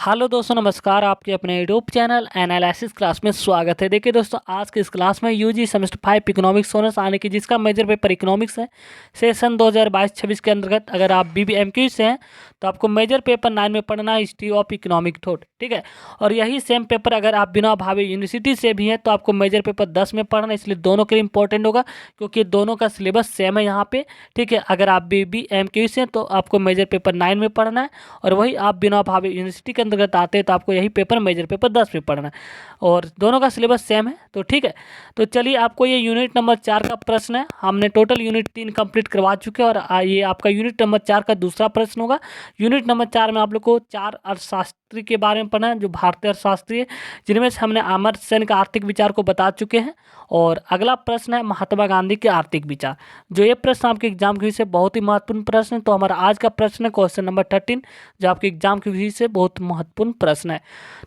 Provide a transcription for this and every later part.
Hello दोस्तों, नमस्कार। आपके अपने यूट्यूब चैनल एनालिसिस क्लास में स्वागत है। देखिए दोस्तों, आज के इस क्लास में यूजी सेमेस्टर 5 इकोनॉमिक्स ऑनर्स आने की, जिसका मेजर पेपर इकोनॉमिक्स है, सेशन 2022-26 के अंतर्गत अगर आप बीबीएमक्यू से हैं तो आपको मेजर पेपर 9 में पढ़ना है हिस्ट्री ऑफ इकोनॉमिक थॉट, ठीक है। और यही सेम पेपर अगर आप बिना भावे यूनिवर्सिटी से भी हैं तो आपको मेजर पेपर 10 में पढ़ना है, इसलिए दोनों के लिए इंपॉर्टेंट होगा क्योंकि दोनों का सिलेबस सेम है यहाँ पे, ठीक है। अगर आप बीबीएमक्यू से हैं तो आपको मेजर पेपर 9 में पढ़ना है, और वही आप बिना भावे यूनिवर्सिटी के अंतर्गत आते हैं तो आपको यही पेपर मेजर पेपर 10 में पढ़ना है, और दोनों का सिलेबस सेम है, तो ठीक है। तो चलिए, आपको ये यूनिट नंबर 4 का प्रश्न है। हमने टोटल यूनिट 3 कंप्लीट करवा चुके हैं, और ये आपका यूनिट नंबर 4 का दूसरा प्रश्न होगा। यूनिट नंबर 4 में आप लोग को 4 अर्थशास्त्री के बारे में पढ़ना है, जो भारतीय अर्थशास्त्री है, जिनमें से हमने अमर्त्य सेन का आर्थिक विचार को बता चुके हैं। और अगला प्रश्न है महात्मा गांधी के आर्थिक विचार, जो ये प्रश्न आपके एग्जाम के विषय बहुत ही महत्वपूर्ण प्रश्न है। तो हमारा आज का प्रश्न है क्वेश्चन नंबर 13, जो आपके एग्जाम के विषय से बहुत महत्वपूर्ण प्रश्न है।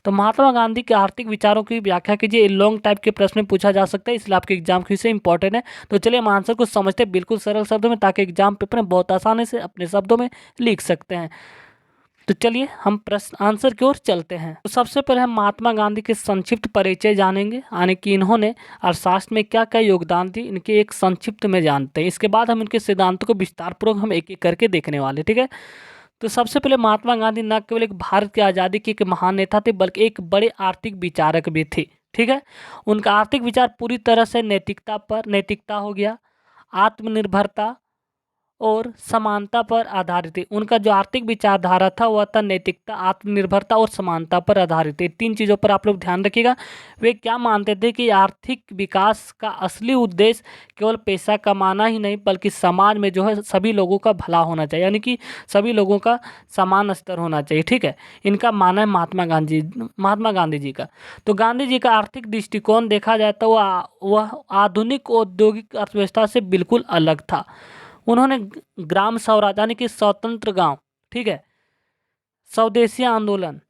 तो महात्मा गांधी के आर्थिक विचारों की व्याख्या कीजिए। लॉन्ग टाइप के प्रश्न में पूछा जा सकता है, इसलिए आपके एग्जाम के विषय इंपॉर्टेंट है। तो चलिए हम आंसर को समझते हैं बिल्कुल सरल शब्दों में, ताकि एग्जाम पेपर में बहुत आसानी से अपने शब्दों में लिख सकते हैं। तो चलिए हम प्रश्न आंसर की ओर चलते हैं। तो सबसे पहले हम महात्मा गांधी के संक्षिप्त परिचय जानेंगे, यानी कि इन्होंने अर्थशास्त्र में क्या क्या योगदान दिए, इनके एक संक्षिप्त में जानते हैं। इसके बाद हम इनके सिद्धांतों को विस्तारपूर्वक हम एक एक करके देखने वाले, ठीक है। तो सबसे पहले महात्मा गांधी न केवल एक भारत की आज़ादी के एक महान नेता थे, बल्कि एक बड़े आर्थिक विचारक भी थे, ठीक है। उनका आर्थिक विचार पूरी तरह से नैतिकता हो गया, आत्मनिर्भरता और समानता पर आधारित है। उनका जो आर्थिक विचारधारा था वह था नैतिकता, आत्मनिर्भरता और समानता पर आधारित है। तीन चीज़ों पर आप लोग ध्यान रखिएगा। वे क्या मानते थे कि आर्थिक विकास का असली उद्देश्य केवल पैसा कमाना ही नहीं, बल्कि समाज में जो है सभी लोगों का भला होना चाहिए, यानी कि सभी लोगों का समान स्तर होना चाहिए, ठीक है। इनका मानना है महात्मा गांधी जी का। तो गांधी जी का आर्थिक दृष्टिकोण देखा जाए तो वह आधुनिक औद्योगिक अर्थव्यवस्था से बिल्कुल अलग था। उन्होंने ग्राम स्वराज यानी कि स्वतंत्र गांव, ठीक है, स्वदेशी आंदोलन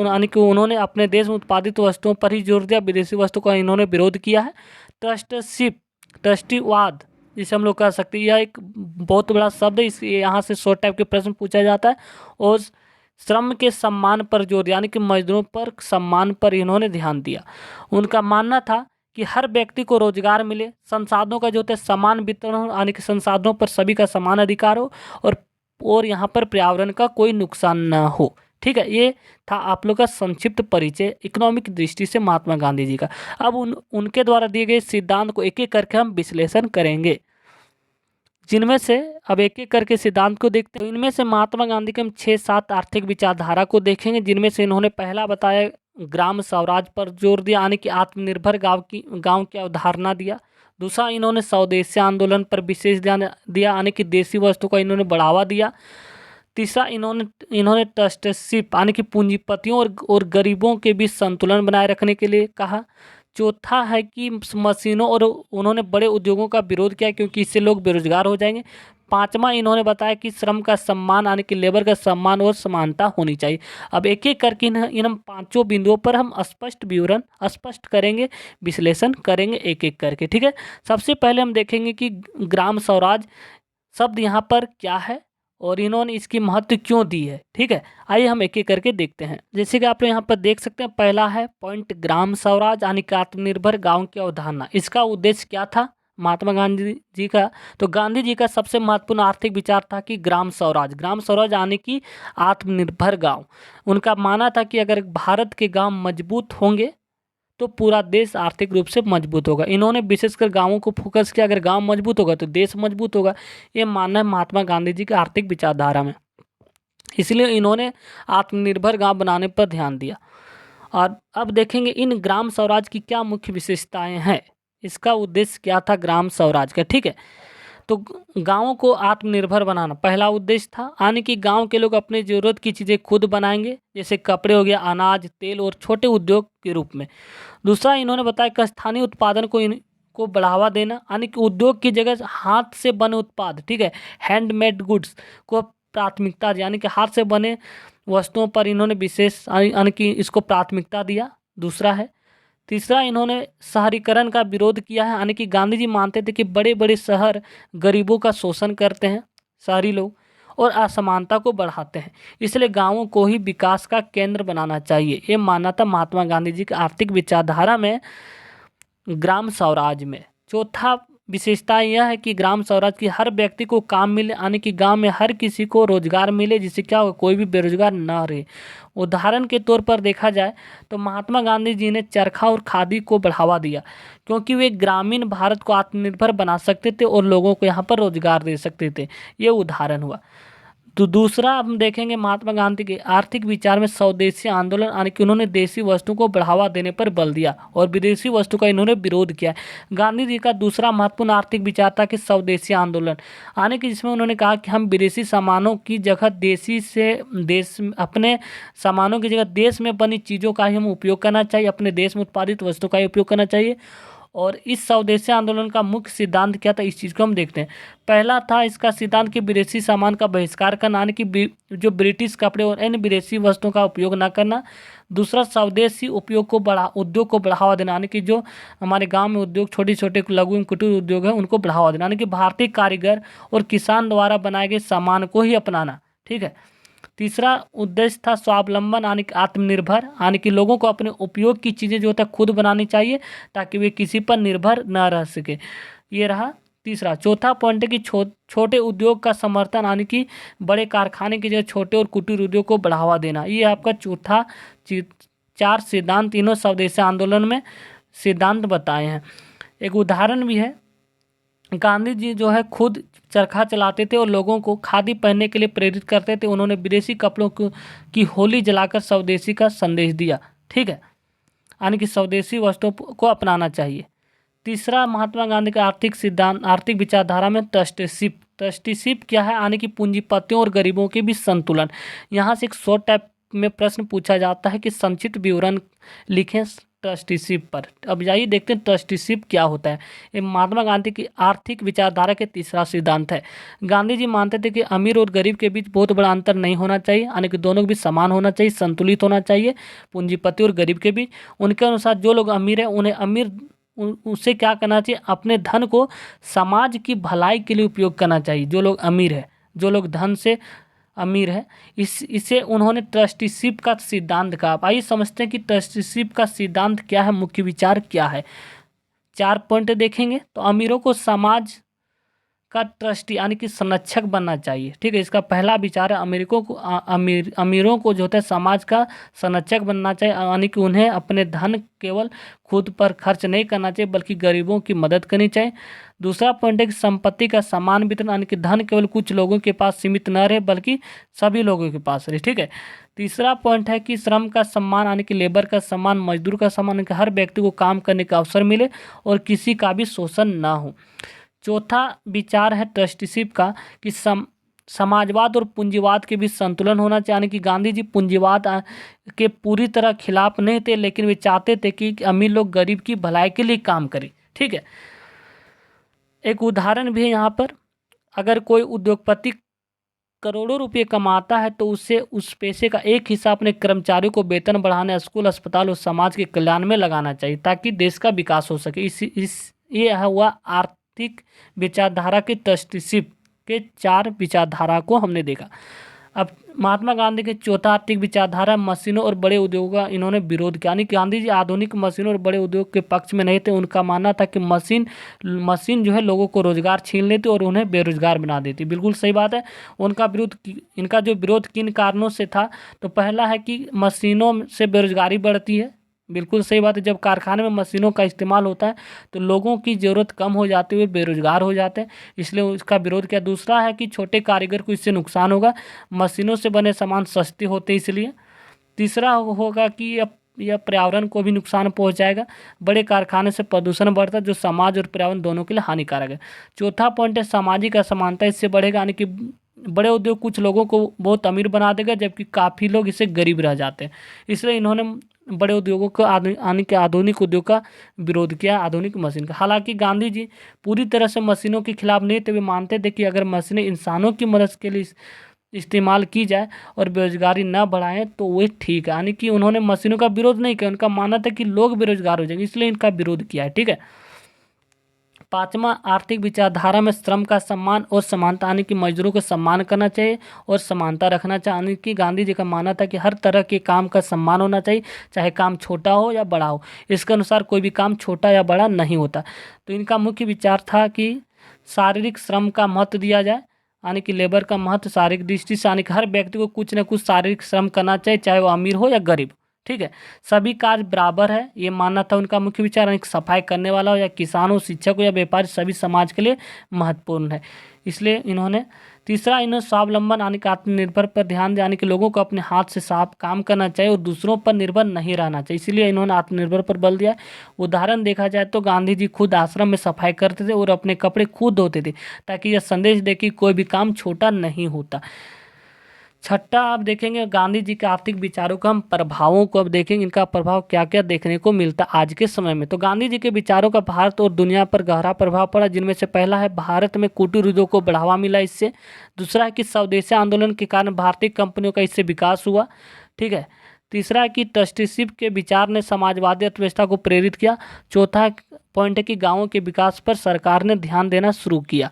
यानी कि उन्होंने अपने देश में उत्पादित वस्तुओं पर ही जोर दिया, विदेशी वस्तु का इन्होंने विरोध किया है। ट्रस्टीवाद, जिसे हम लोग कह सकते हैं, यह एक बहुत बड़ा शब्द है, इस यहाँ से शॉर्ट टाइप के प्रश्न पूछा जाता है। और श्रम के सम्मान पर जोर दिया, यानी कि मजदूरों पर सम्मान पर इन्होंने ध्यान दिया। उनका मानना था कि हर व्यक्ति को रोजगार मिले, संसाधनों का जो होता है समान वितरण हो, यानी कि संसाधनों पर सभी का समान अधिकार हो, और यहाँ पर पर्यावरण का कोई नुकसान न हो, ठीक है। ये था आप लोग का संक्षिप्त परिचय इकोनॉमिक दृष्टि से महात्मा गांधी जी का। अब उनके द्वारा दिए गए सिद्धांत को एक एक करके हम विश्लेषण करेंगे, जिनमें से अब एक एक करके सिद्धांत को देखते हैं। तो इनमें से महात्मा गांधी के हम 6-7 आर्थिक विचारधारा को देखेंगे, जिनमें से इन्होंने पहला बताया ग्राम स्वराज पर जोर दिया, यानी कि आत्मनिर्भर गांव की अवधारणा दिया। दूसरा, इन्होंने स्वदेशी आंदोलन पर विशेष ध्यान दिया, यानी कि देशी वस्तु का इन्होंने बढ़ावा दिया। तीसरा, इन्होंने ट्रस्टशिप यानी कि पूंजीपतियों और गरीबों के बीच संतुलन बनाए रखने के लिए कहा। चौथा है कि मशीनों और उन्होंने बड़े उद्योगों का विरोध किया, क्योंकि इससे लोग बेरोजगार हो जाएंगे। पांचवा, इन्होंने बताया कि श्रम का सम्मान यानी कि लेबर का सम्मान और समानता होनी चाहिए। अब एक एक करके इन पांचों बिंदुओं पर हम स्पष्ट करेंगे, विश्लेषण करेंगे एक एक करके, ठीक है। सबसे पहले हम देखेंगे कि ग्राम स्वराज शब्द यहाँ पर क्या है और इन्होंने इसकी महत्व क्यों दी है, ठीक है। आइए हम एक एक करके देखते हैं। जैसे कि आप यहाँ पर देख सकते हैं, पहला है पॉइंट ग्राम स्वराज यानी कि आत्मनिर्भर गांव की अवधारणा। इसका उद्देश्य क्या था महात्मा गांधी जी का? तो गांधी जी का सबसे महत्वपूर्ण आर्थिक विचार था कि ग्राम स्वराज यानी कि आत्मनिर्भर गांव। उनका मानना था कि अगर भारत के गांव मजबूत होंगे तो पूरा देश आर्थिक रूप से मजबूत होगा। इन्होंने विशेषकर गांवों को फोकस किया, अगर गांव मजबूत होगा तो देश मजबूत होगा। ये मानना है महात्मा गांधी जी की आर्थिक विचारधारा में, इसलिए इन्होंने आत्मनिर्भर गांव बनाने पर ध्यान दिया। और अब देखेंगे इन ग्राम स्वराज की क्या मुख्य विशेषताएं हैं, इसका उद्देश्य क्या था ग्राम स्वराज का, ठीक है। तो गांवों को आत्मनिर्भर बनाना पहला उद्देश्य था, यानी कि गांव के लोग अपनी ज़रूरत की चीज़ें खुद बनाएंगे, जैसे कपड़े हो गया, अनाज, तेल और छोटे उद्योग के रूप में। दूसरा, इन्होंने बताया कि स्थानीय उत्पादन को बढ़ावा देना, यानी कि उद्योग की जगह हाथ से बने उत्पाद, ठीक है, हैंडमेड गुड्स को प्राथमिकता दी, यानी कि हाथ से बने वस्तुओं पर इन्होंने विशेष यानी कि इसको प्राथमिकता दिया। दूसरा है। तीसरा, इन्होंने शहरीकरण का विरोध किया है, यानी कि गांधी जी मानते थे कि बड़े बड़े शहर गरीबों का शोषण करते हैं, शहरी लोग, और असमानता को बढ़ाते हैं। इसलिए गाँवों को ही विकास का केंद्र बनाना चाहिए। ये मानना था महात्मा गांधी जी की आर्थिक विचारधारा में ग्राम स्वराज में। चौथा विशेषता यह है कि ग्राम स्वराज की हर व्यक्ति को काम मिले, यानी कि गांव में हर किसी को रोजगार मिले, जिससे क्या हो, कोई भी बेरोजगार ना रहे। उदाहरण के तौर पर देखा जाए तो महात्मा गांधी जी ने चरखा और खादी को बढ़ावा दिया, क्योंकि वे ग्रामीण भारत को आत्मनिर्भर बना सकते थे और लोगों को यहाँ पर रोजगार दे सकते थे। ये उदाहरण हुआ। तो दूसरा हम देखेंगे महात्मा गांधी के आर्थिक विचार में स्वदेशी आंदोलन, यानी कि उन्होंने देसी वस्तु को बढ़ावा देने पर बल दिया और विदेशी वस्तु का इन्होंने विरोध किया। गांधी जी का दूसरा महत्वपूर्ण आर्थिक विचार था कि स्वदेशी आंदोलन, यानी कि जिसमें उन्होंने कहा कि हम विदेशी सामानों की जगह अपने सामानों की जगह देश में बनी चीज़ों का ही हम उपयोग करना चाहिए, अपने देश में उत्पादित वस्तु का ही उपयोग करना चाहिए। और इस स्वदेशी आंदोलन का मुख्य सिद्धांत क्या था, इस चीज़ को हम देखते हैं। पहला था इसका सिद्धांत कि विदेशी सामान का बहिष्कार करना, यानी कि जो ब्रिटिश कपड़े और अन्य विदेशी वस्तुओं का उपयोग न करना। दूसरा, स्वदेशी उद्योग को बढ़ावा देना, यानी कि जो हमारे गांव में उद्योग, छोटे छोटे लघु एवं कुटीर उद्योग है, उनको बढ़ावा देना, यानी कि भारतीय कारीगर और किसान द्वारा बनाए गए सामान को ही अपनाना। ठीक है। तीसरा उद्देश्य था स्वावलंबन, यानी कि आत्मनिर्भर, यानी कि लोगों को अपने उपयोग की चीज़ें जो होता है खुद बनानी चाहिए, ताकि वे किसी पर निर्भर न रह सके। ये रहा तीसरा। चौथा पॉइंट है कि छोटे उद्योग का समर्थन, यानी कि बड़े कारखाने की जगह छोटे और कुटीर उद्योग को बढ़ावा देना। ये आपका चौथा 4 सिद्धांत तीनों स्वदेशी आंदोलन में सिद्धांत बताए हैं। एक उदाहरण भी है, गांधी जी जो है खुद चरखा चलाते थे और लोगों को खादी पहनने के लिए प्रेरित करते थे। उन्होंने विदेशी कपड़ों की होली जलाकर स्वदेशी का संदेश दिया। ठीक है, यानी कि स्वदेशी वस्तुओं को अपनाना चाहिए। तीसरा महात्मा गांधी का आर्थिक विचारधारा में ट्रस्टीशिप क्या है, यानी कि पूंजीपतियों और गरीबों के बीच संतुलन। यहाँ से एक शॉर्ट टाइप में प्रश्न पूछा जाता है कि संक्षिप्त विवरण लिखें ट्रस्टीशिप पर। अब जाइए देखते हैं ट्रस्टीशिप क्या होता है। ये महात्मा गांधी की आर्थिक विचारधारा के तीसरा सिद्धांत है। गांधी जी मानते थे कि अमीर और गरीब के बीच बहुत बड़ा अंतर नहीं होना चाहिए, यानी कि दोनों के बीच समान होना चाहिए, संतुलित होना चाहिए पूंजीपति और गरीब के बीच। उनके अनुसार जो लोग अमीर हैं उन्हें उसे क्या करना चाहिए, अपने धन को समाज की भलाई के लिए उपयोग करना चाहिए। जो लोग अमीर है, जो लोग धन से अमीर है, इसे उन्होंने ट्रस्टीशिप का सिद्धांत कहा। आइए समझते हैं कि ट्रस्टीशिप का सिद्धांत क्या है, मुख्य विचार क्या है। 4 पॉइंट देखेंगे। तो अमीरों को समाज का ट्रस्टी, यानी कि संरक्षक बनना चाहिए। ठीक है, इसका पहला विचार है अमीरों को जो होता है समाज का संरक्षक बनना चाहिए, यानी कि उन्हें अपने धन केवल खुद पर खर्च नहीं करना चाहिए, बल्कि गरीबों की मदद करनी चाहिए। दूसरा पॉइंट है कि संपत्ति का समान वितरण, यानी कि धन केवल कुछ लोगों के पास सीमित न रहे, बल्कि सभी लोगों के पास रहे। ठीक है। तीसरा पॉइंट है कि श्रम का सम्मान, यानी कि लेबर का सम्मान, मजदूर का सम्मान, यानी कि हर व्यक्ति को काम करने का अवसर मिले और किसी का भी शोषण ना हो। चौथा विचार है ट्रस्टीशिप का कि समाजवाद और पूंजीवाद के बीच संतुलन होना चाहिए, यानी कि गांधी जी पूंजीवाद के पूरी तरह खिलाफ नहीं थे, लेकिन वे चाहते थे कि अमीर लोग गरीब की भलाई के लिए काम करें। ठीक है। एक उदाहरण भी है यहाँ पर, अगर कोई उद्योगपति करोड़ों रुपए कमाता है तो उसे उस पैसे का एक हिस्सा अपने कर्मचारियों को वेतन बढ़ाने, स्कूल, अस्पताल और समाज के कल्याण में लगाना चाहिए, ताकि देश का विकास हो सके। ये हुआ आर्थिक विचारधारा की ट्रस्टीशिप के 4 विचारधारा को हमने देखा। अब महात्मा गांधी के चौथा आर्थिक विचारधारा मशीनों और बड़े उद्योगों का इन्होंने विरोध किया, यानी गांधी जी आधुनिक मशीनों और बड़े उद्योग के पक्ष में नहीं थे। उनका मानना था कि मशीन जो है लोगों को रोजगार छीन लेती और उन्हें बेरोजगार बना देती। बिल्कुल सही बात है। इनका जो विरोध किन कारणों से था, तो पहला है कि मशीनों से बेरोजगारी बढ़ती है। बिल्कुल सही बात है। जब कारखाने में मशीनों का इस्तेमाल होता है तो लोगों की ज़रूरत कम हो जाती है, बेरोजगार हो जाते हैं, इसलिए इसका विरोध किया। दूसरा है कि छोटे कारीगर को इससे नुकसान होगा, मशीनों से बने सामान सस्ते होते इसलिए। तीसरा होगा कि यह पर्यावरण को भी नुकसान पहुंचाएगा। बड़े कारखाने से प्रदूषण बढ़ता है, जो समाज और पर्यावरण दोनों के लिए हानिकारक है। चौथा पॉइंट है सामाजिक असमानता इससे बढ़ेगा, यानी कि बड़े उद्योग कुछ लोगों को बहुत अमीर बना देगा, जबकि काफ़ी लोग इससे गरीब रह जाते हैं। इसलिए इन्होंने बड़े उद्योगों को आने के आधुनिक उद्योग का विरोध किया, आधुनिक मशीन का। हालांकि गांधी जी पूरी तरह से मशीनों के खिलाफ नहीं थे। वे मानते थे कि अगर मशीनें इंसानों की मदद के लिए इस्तेमाल की जाए और बेरोजगारी न बढ़ाएं तो वो ठीक है, यानी कि उन्होंने मशीनों का विरोध नहीं किया। उनका मानना था कि लोग बेरोजगार हो जाएंगे, इसलिए इनका विरोध किया है। ठीक है। पांचवा, आर्थिक विचारधारा में श्रम का सम्मान और समानता, यानी कि मजदूरों को सम्मान करना चाहिए और समानता रखना चाहिए। यानी कि गांधी जी का मानना था कि हर तरह के काम का सम्मान होना चाहिए, चाहे काम छोटा हो या बड़ा हो। इसके अनुसार कोई भी काम छोटा या बड़ा नहीं होता। तो इनका मुख्य विचार था कि शारीरिक श्रम का महत्व दिया जाए, यानी कि लेबर का महत्व शारीरिक दृष्टि से, यानी कि हर व्यक्ति को कुछ न कुछ शारीरिक श्रम करना चाहिए, चाहे वो अमीर हो या गरीब। ठीक है, सभी कार्य बराबर है, ये मानना था उनका मुख्य विचार। यानी कि सफाई करने वाला हो या किसान हो, शिक्षक हो या व्यापारी, सभी समाज के लिए महत्वपूर्ण है। इसलिए इन्होंने तीसरा, इन्होंने स्वावलंबन यानी कि आत्मनिर्भर पर ध्यान दिया, यानी कि लोगों को अपने हाथ से साफ काम करना चाहिए और दूसरों पर निर्भर नहीं रहना चाहिए। इसीलिए इन्होंने आत्मनिर्भर पर बल दिया। उदाहरण देखा जाए तो गांधी जी खुद आश्रम में सफाई करते थे और अपने कपड़े खुद धोते थे, ताकि यह संदेश दे कि कोई भी काम छोटा नहीं होता। छठा, आप देखेंगे गांधी जी के आर्थिक विचारों का हम प्रभावों को अब देखेंगे, इनका प्रभाव क्या क्या देखने को मिलता है आज के समय में। तो गांधी जी के विचारों का भारत और दुनिया पर गहरा प्रभाव पड़ा, जिनमें से पहला है भारत में कुटीर उद्योग को बढ़ावा मिला इससे। दूसरा है कि स्वदेशी आंदोलन के कारण भारतीय कंपनियों का इससे विकास हुआ। ठीक है। तीसरा है कि ट्रस्टीशिप के विचार ने समाजवादी अर्थव्यवस्था को प्रेरित किया। चौथा पॉइंट है कि गाँवों के विकास पर सरकार ने ध्यान देना शुरू किया।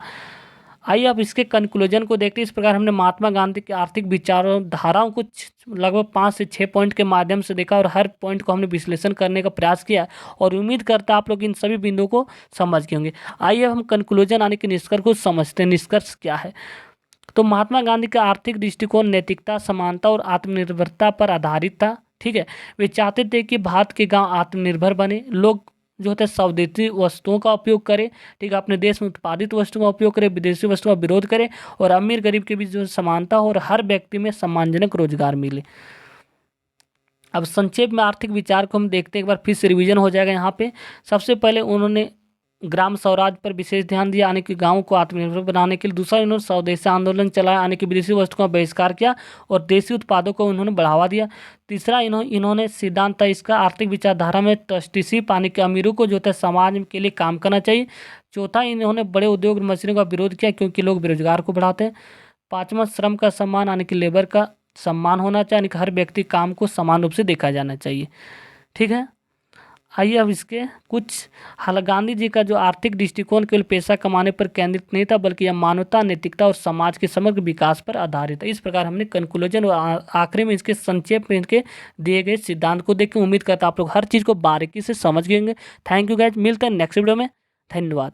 आइए अब इसके कंक्लूजन को देखते हैं। इस प्रकार हमने महात्मा गांधी के आर्थिक विचारों धाराओं को लगभग 5 से 6 पॉइंट के माध्यम से देखा और हर पॉइंट को हमने विश्लेषण करने का प्रयास किया और उम्मीद करता आप लोग इन सभी बिंदुओं को समझ गए होंगे। आइए अब हम कंक्लूजन यानी कि निष्कर्ष को समझते हैं। निष्कर्ष क्या है? तो महात्मा गांधी का आर्थिक दृष्टिकोण नैतिकता, समानता और आत्मनिर्भरता पर आधारित था। ठीक है, वे चाहते थे कि भारत के गाँव आत्मनिर्भर बने, लोग जो होता है स्वदेशी वस्तुओं का उपयोग करें। ठीक है, अपने देश में उत्पादित वस्तुओं का उपयोग करें, विदेशी वस्तुओं का विरोध करें और अमीर गरीब के बीच जो समानता हो और हर व्यक्ति में सम्मानजनक रोजगार मिले। अब संक्षेप में आर्थिक विचार को हम देखते हैं, एक बार फिर से रिवीजन हो जाएगा यहाँ पे। सबसे पहले उन्होंने ग्राम स्वराज पर विशेष ध्यान दिया, यानी कि गाँव को आत्मनिर्भर बनाने के लिए। दूसरा, इन्होंने स्वदेशी आंदोलन चलाया, यानी कि विदेशी वस्तुओं का बहिष्कार किया और देशी उत्पादों को उन्होंने बढ़ावा दिया। तीसरा, इन्होंने सिद्धांत था इसका आर्थिक विचारधारा में ट्रस्टीशिप, यानी कि अमीरों को जो होता है समाज के लिए काम करना चाहिए। चौथा, इन्होंने बड़े उद्योग मशीनों का विरोध किया क्योंकि लोग बेरोजगार को बढ़ाते हैं। पाँचवा, श्रम का सम्मान, यानी कि लेबर का सम्मान होना चाहिए, यानी कि हर व्यक्ति काम को समान रूप से देखा जाना चाहिए। ठीक है, आइए अब इसके कुछ गांधी जी का जो आर्थिक दृष्टिकोण केवल पैसा कमाने पर केंद्रित नहीं था, बल्कि यह मानवता, नैतिकता और समाज के समग्र विकास पर आधारित है। इस प्रकार हमने कंक्लूजन और आखिरी में इसके संक्षेप में इनके दिए गए सिद्धांत को देख के उम्मीद करता आप लोग हर चीज़ को बारीकी से समझ गए होंगे। थैंक यू गाइज, मिलते हैं नेक्स्ट वीडियो में। धन्यवाद।